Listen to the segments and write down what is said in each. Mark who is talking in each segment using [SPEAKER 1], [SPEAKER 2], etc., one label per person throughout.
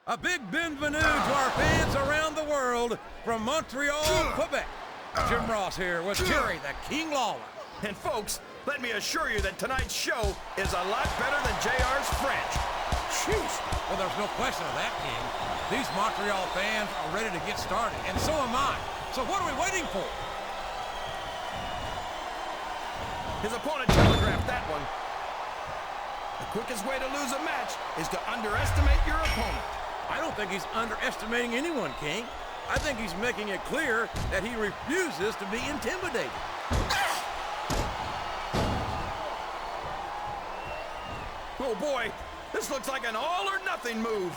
[SPEAKER 1] A big bienvenue to our fans around the world from Montreal, Quebec. Jim Ross here with Jerry the King Lawler.
[SPEAKER 2] And folks, let me assure you that tonight's show is a lot better than JR's French.
[SPEAKER 1] Sheesh. Well, there's no question of that, King. These Montreal fans are ready to get started, and so am I. So what are we waiting for?
[SPEAKER 2] His opponent telegraphed that one. The quickest way to lose a match is to underestimate your opponent.
[SPEAKER 1] I don't think he's underestimating anyone, King. I think he's making it clear that he refuses to be intimidated.
[SPEAKER 2] Oh boy, this looks like an all-or-nothing move.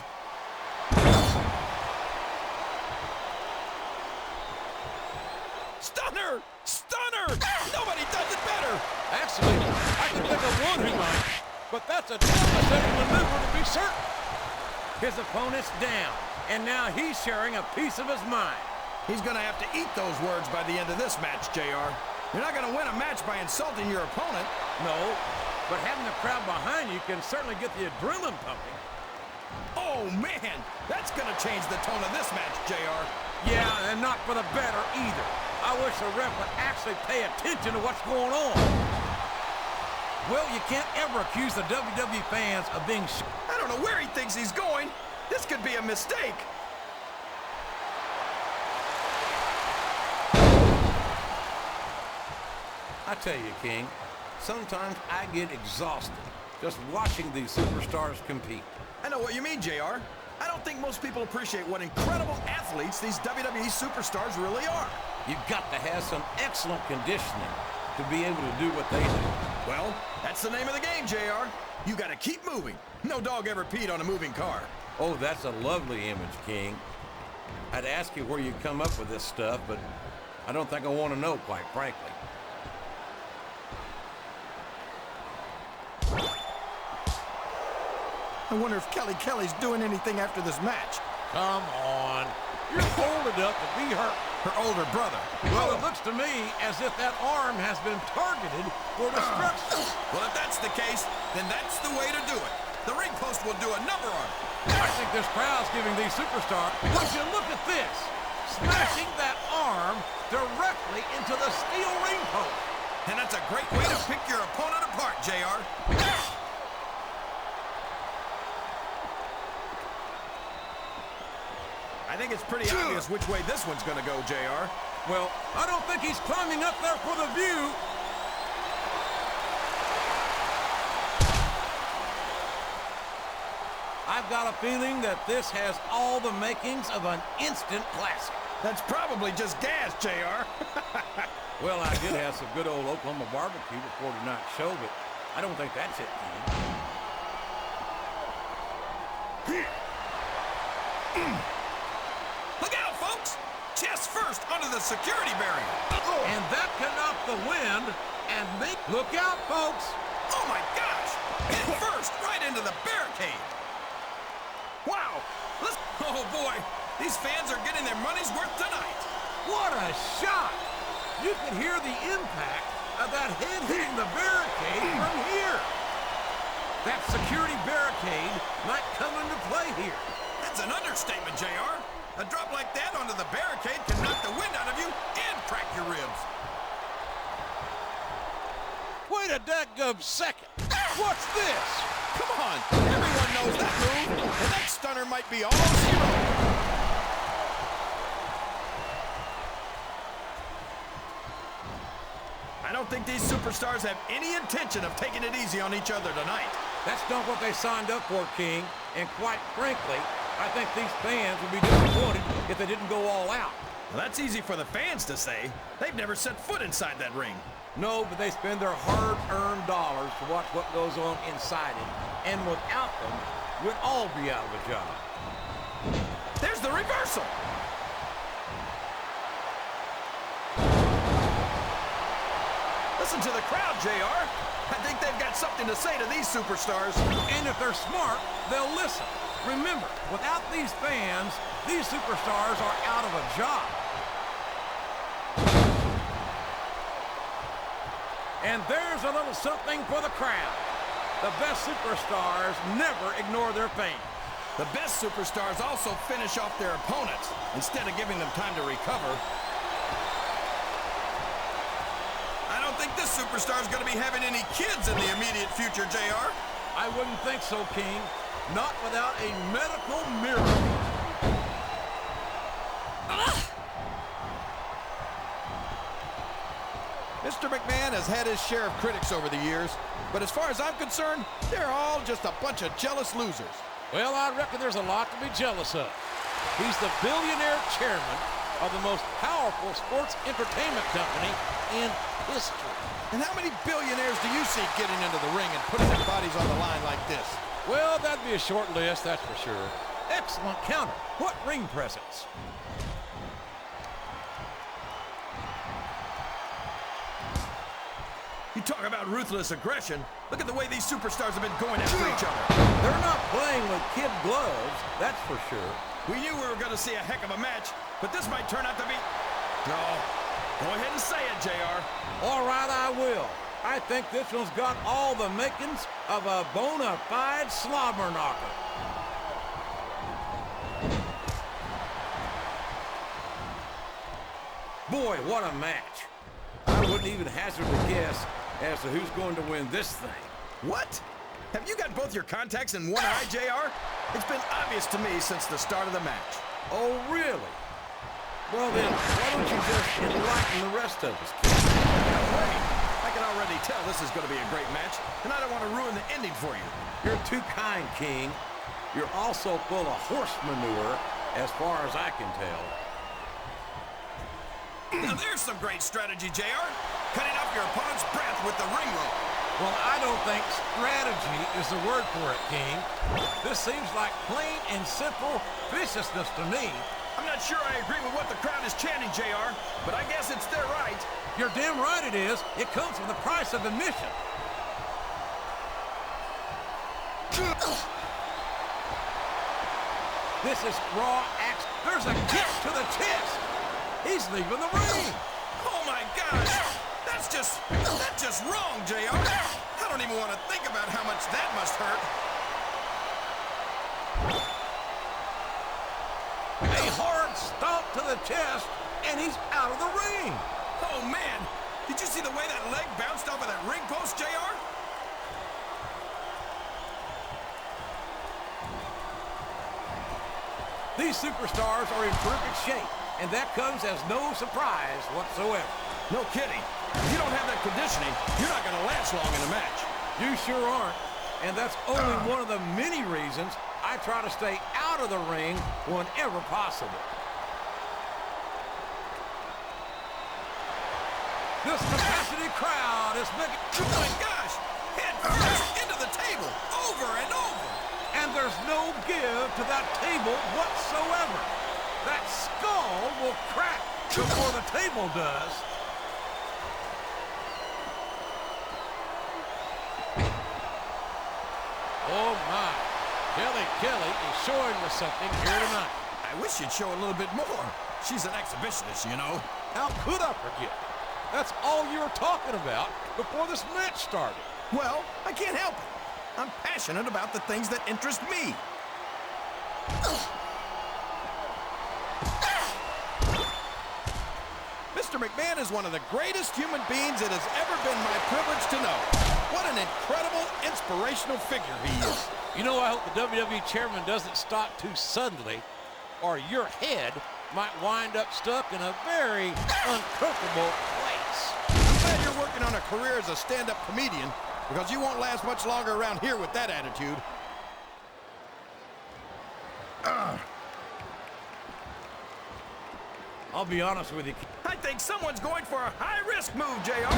[SPEAKER 2] Stunner! Stunner! Nobody does it better!
[SPEAKER 1] Actually, I can think of one who might, but that's a devastating maneuver to be certain. His opponent's down, and now he's sharing a piece of his mind.
[SPEAKER 2] He's gonna have to eat those words by the end of this match, JR. You're not gonna win a match by insulting your opponent.
[SPEAKER 1] No, but having the crowd behind you can certainly get the adrenaline pumping.
[SPEAKER 2] Oh man, that's gonna change the tone of this match, JR.
[SPEAKER 1] Yeah, and not for the better either. I wish the ref would actually pay attention to what's going on. Well, you can't ever accuse the WWE fans of being
[SPEAKER 2] I don't know where he thinks he's going. This could be a mistake.
[SPEAKER 1] I tell you, King, sometimes I get exhausted just watching these superstars compete.
[SPEAKER 2] I know what you mean, JR. I don't think most people appreciate what incredible athletes these WWE superstars really are.
[SPEAKER 1] You've got to have some excellent conditioning to be able to do what they do.
[SPEAKER 2] Well, that's the name of the game, JR. You gotta keep moving. No dog ever peed on a moving car.
[SPEAKER 1] Oh, that's a lovely image, King. I'd ask you where you come up with this stuff, but I don't think I want to know, quite frankly.
[SPEAKER 2] I wonder if Kelly's doing anything after this match.
[SPEAKER 1] Come on. You're old enough to be hurt.
[SPEAKER 2] Her older brother.
[SPEAKER 1] Well, it looks to me as if that arm has been targeted for destruction.
[SPEAKER 2] Well, if that's the case, then that's the way to do it. The ring post will do a number on it.
[SPEAKER 1] I think this crowd's giving these superstars. Would you look at this? Smashing that arm directly into the steel ring post.
[SPEAKER 2] And that's a great way to pick your opponent apart, JR. I think it's pretty obvious which way this one's gonna go, JR.
[SPEAKER 1] Well, I don't think he's climbing up there for the view. I've got a feeling that this has all the makings of an instant classic.
[SPEAKER 2] That's probably just gas, JR.
[SPEAKER 1] Well, I did have some good old Oklahoma barbecue before tonight's show, but I don't think that's it, King.
[SPEAKER 2] Look out, folks! Chest first under the security barrier.
[SPEAKER 1] And that cut off the wind and make... Look out, folks!
[SPEAKER 2] Oh my gosh! Head first, right into the barricade. Wow! Oh boy! These fans are getting their money's worth tonight.
[SPEAKER 1] What a shot! You can hear the impact of that head hitting the barricade from here. That security barricade might come into play here.
[SPEAKER 2] That's an understatement, JR. A drop like that onto the barricade can knock the wind out of you and crack your ribs.
[SPEAKER 1] Wait a dadgum second. What's this?
[SPEAKER 2] Come on, everyone knows that move, and that stunner might be all zero. I don't think these superstars have any intention of taking it easy on each other tonight.
[SPEAKER 1] That's not what they signed up for, King. And quite frankly, I think these fans would be disappointed if they didn't go all out.
[SPEAKER 2] Well, that's easy for the fans to say. They've never set foot inside that ring.
[SPEAKER 1] No, but they spend their hard-earned dollars to watch what goes on inside it. And without them, we'd all be out of a job.
[SPEAKER 2] There's the reversal. Listen to the crowd, JR. I think they've got something to say to these superstars.
[SPEAKER 1] And if they're smart, they'll listen. Remember, without these fans, these superstars are out of a job. And there's a little something for the crowd. The best superstars never ignore their fans.
[SPEAKER 2] The best superstars also finish off their opponents instead of giving them time to recover. I don't think this superstar is going to be having any kids in the immediate future, JR.
[SPEAKER 1] I wouldn't think so, King. Not without a medical miracle.
[SPEAKER 2] Mr. McMahon has had his share of critics over the years, but as far as I'm concerned, they're all just a bunch of jealous losers.
[SPEAKER 3] Well, I reckon there's a lot to be jealous of. He's the billionaire chairman of the most powerful sports entertainment company in history.
[SPEAKER 2] And how many billionaires do you see getting into the ring and putting their bodies on the line like this?
[SPEAKER 3] Well, that'd be a short list, that's for sure.
[SPEAKER 1] Excellent counter. What ring presence.
[SPEAKER 2] You talk about ruthless aggression. Look at the way these superstars have been going after each other.
[SPEAKER 1] They're not playing with kid gloves, that's for sure.
[SPEAKER 2] We knew we were going to see a heck of a match, but this might turn out to be... No, go ahead and say it, JR.
[SPEAKER 1] All right, I will. I think this one's got all the makings of a bona fide slobber knocker. Boy, what a match. I wouldn't even hazard a guess as to who's going to win this thing.
[SPEAKER 2] What? Have you got both your contacts in one eye, JR? It's been obvious to me since the start of the match.
[SPEAKER 1] Oh, really? Well then, why don't you just enlighten the rest of us, kid?
[SPEAKER 2] No way. I can already tell this is going to be a great match, and I don't want to ruin the ending for you.
[SPEAKER 1] You're too kind, King. You're also full of horse manure, as far as I can tell.
[SPEAKER 2] Now there's some great strategy, JR. Cutting off your opponent's breath with the ring rope.
[SPEAKER 1] Well, I don't think strategy is the word for it, King. This seems like plain and simple viciousness to me.
[SPEAKER 2] I'm not sure I agree with what the crowd is chanting, JR, but I guess it's their right.
[SPEAKER 1] You're damn right it is. It comes with the price of admission. This is raw action. There's a kick to the chest. He's leaving the ring.
[SPEAKER 2] Oh my gosh! That's just wrong, JR. I don't even want to think about how much that must hurt.
[SPEAKER 1] A hard stomp to the chest, and he's out of the ring.
[SPEAKER 2] Oh man! Did you see the way that leg bounced off of that ring post, JR?
[SPEAKER 1] These superstars are in perfect shape, and that comes as no surprise whatsoever.
[SPEAKER 2] No kidding. If you don't have that conditioning, you're not going to last long in a match.
[SPEAKER 1] You sure aren't. And that's only one of the many reasons I try to stay out of the ring whenever possible. This capacity crowd is making...
[SPEAKER 2] Oh my gosh! Head first into the table, over and over.
[SPEAKER 1] And there's no give to that table whatsoever. That skull will crack before the table does.
[SPEAKER 3] Oh my, Kelly is showing us something here tonight.
[SPEAKER 2] I wish you'd show a little bit more. She's an exhibitionist, you know.
[SPEAKER 3] How could I forget? That's all you were talking about before this match started.
[SPEAKER 2] Well, I can't help it. I'm passionate about the things that interest me. Mr. McMahon is one of the greatest human beings it has ever been my privilege to know. What an incredible, inspirational figure he is.
[SPEAKER 3] You know, I hope the WWE chairman doesn't stop too suddenly, or your head might wind up stuck in a very uncomfortable place.
[SPEAKER 2] I'm glad you're working on a career as a stand-up comedian, because you won't last much longer around here with that attitude.
[SPEAKER 1] I'll be honest with you.
[SPEAKER 2] I think someone's going for a high-risk move, JR.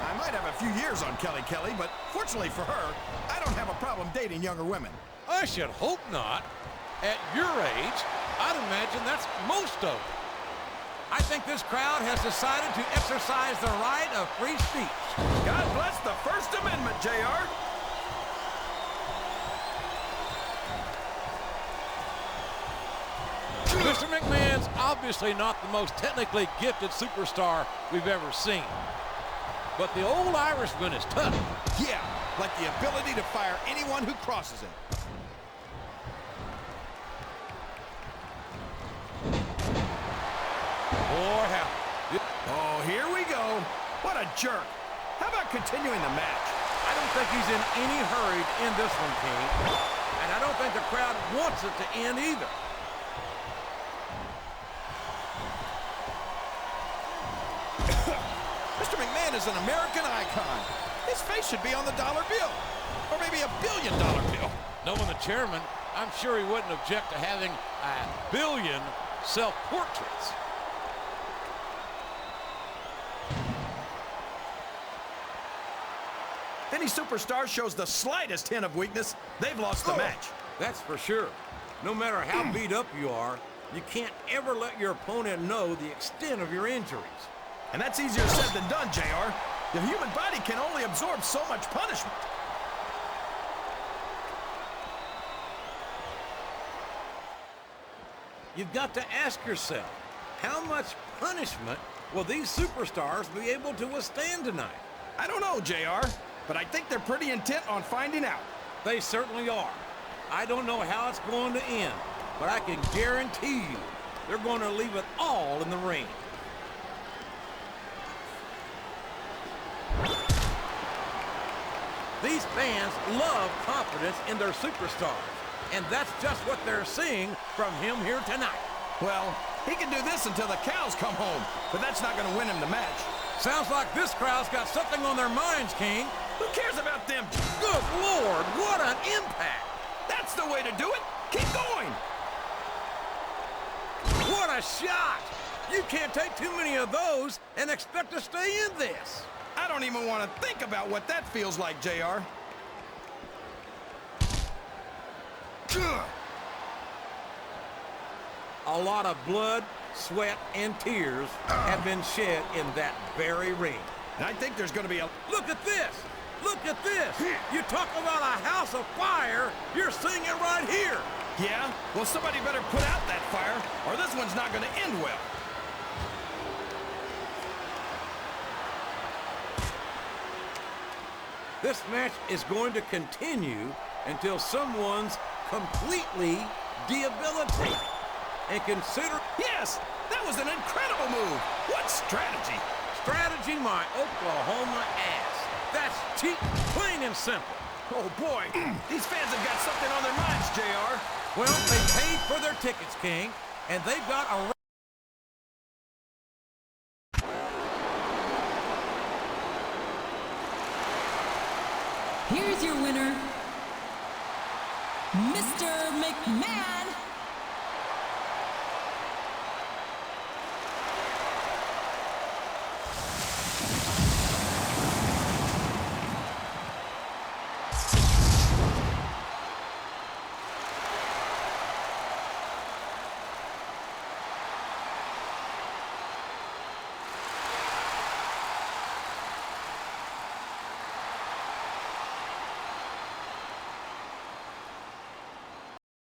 [SPEAKER 2] I might have a few years on Kelly, but fortunately for her, I don't have a problem dating younger women.
[SPEAKER 3] I should hope not. At your age, I'd imagine that's most of it.
[SPEAKER 1] I think this crowd has decided to exercise the right of free speech.
[SPEAKER 2] God bless the First Amendment, JR.
[SPEAKER 3] Mr. McMahon's obviously not the most technically gifted superstar we've ever seen. but the old Irishman is tough.
[SPEAKER 2] Yeah, like the ability to fire anyone who crosses him.
[SPEAKER 3] Boy, how...
[SPEAKER 2] Oh, here we go. What a jerk. How about continuing the match?
[SPEAKER 3] I don't think he's in any hurry to end this one, King. And I don't think the crowd wants it to end either.
[SPEAKER 2] Mr. McMahon is an American icon. His face should be on the dollar bill. Or maybe a billion-dollar bill.
[SPEAKER 3] Knowing the chairman, I'm sure he wouldn't object to having a billion self-portraits.
[SPEAKER 2] If any superstar shows the slightest hint of weakness, they've lost the match.
[SPEAKER 1] That's for sure. No matter how beat up you are, you can't ever let your opponent know the extent of your injuries.
[SPEAKER 2] And that's easier said than done, JR. The human body can only absorb so much punishment.
[SPEAKER 1] You've got to ask yourself, how much punishment will these superstars be able to withstand tonight?
[SPEAKER 2] I don't know, JR, but I think they're pretty intent on finding out.
[SPEAKER 1] They certainly are. I don't know how it's going to end, but I can guarantee you they're going to leave it all in the ring. These fans love confidence in their superstars, and that's just what they're seeing from him here tonight.
[SPEAKER 2] Well, he can do this until the cows come home, but that's not going to win him the match.
[SPEAKER 1] Sounds like this crowd's got something on their minds, King.
[SPEAKER 2] Who cares about them?
[SPEAKER 1] Good Lord, what an impact!
[SPEAKER 2] That's the way to do it. Keep going.
[SPEAKER 1] What a shot! You can't take too many of those and expect to stay in this.
[SPEAKER 2] I don't even want to think about what that feels like, JR.
[SPEAKER 1] A lot of blood, sweat, and tears have been shed in that very ring.
[SPEAKER 2] And I think there's going to be a...
[SPEAKER 1] Look at this! Look at this! You talk about a house of fire, you're seeing it right here!
[SPEAKER 2] Yeah? Well, somebody better put out that fire, or this one's not going to end well.
[SPEAKER 1] This match is going to continue until someone's completely debilitated. And consider...
[SPEAKER 2] Yes! That was an incredible move! What strategy?
[SPEAKER 1] Strategy my Oklahoma ass. That's cheap, plain and simple.
[SPEAKER 2] Oh, boy. These fans have got something on their minds, JR.
[SPEAKER 1] Well, they paid for their tickets, King, and they've got a...
[SPEAKER 4] Here's your winner, Mr. McMahon.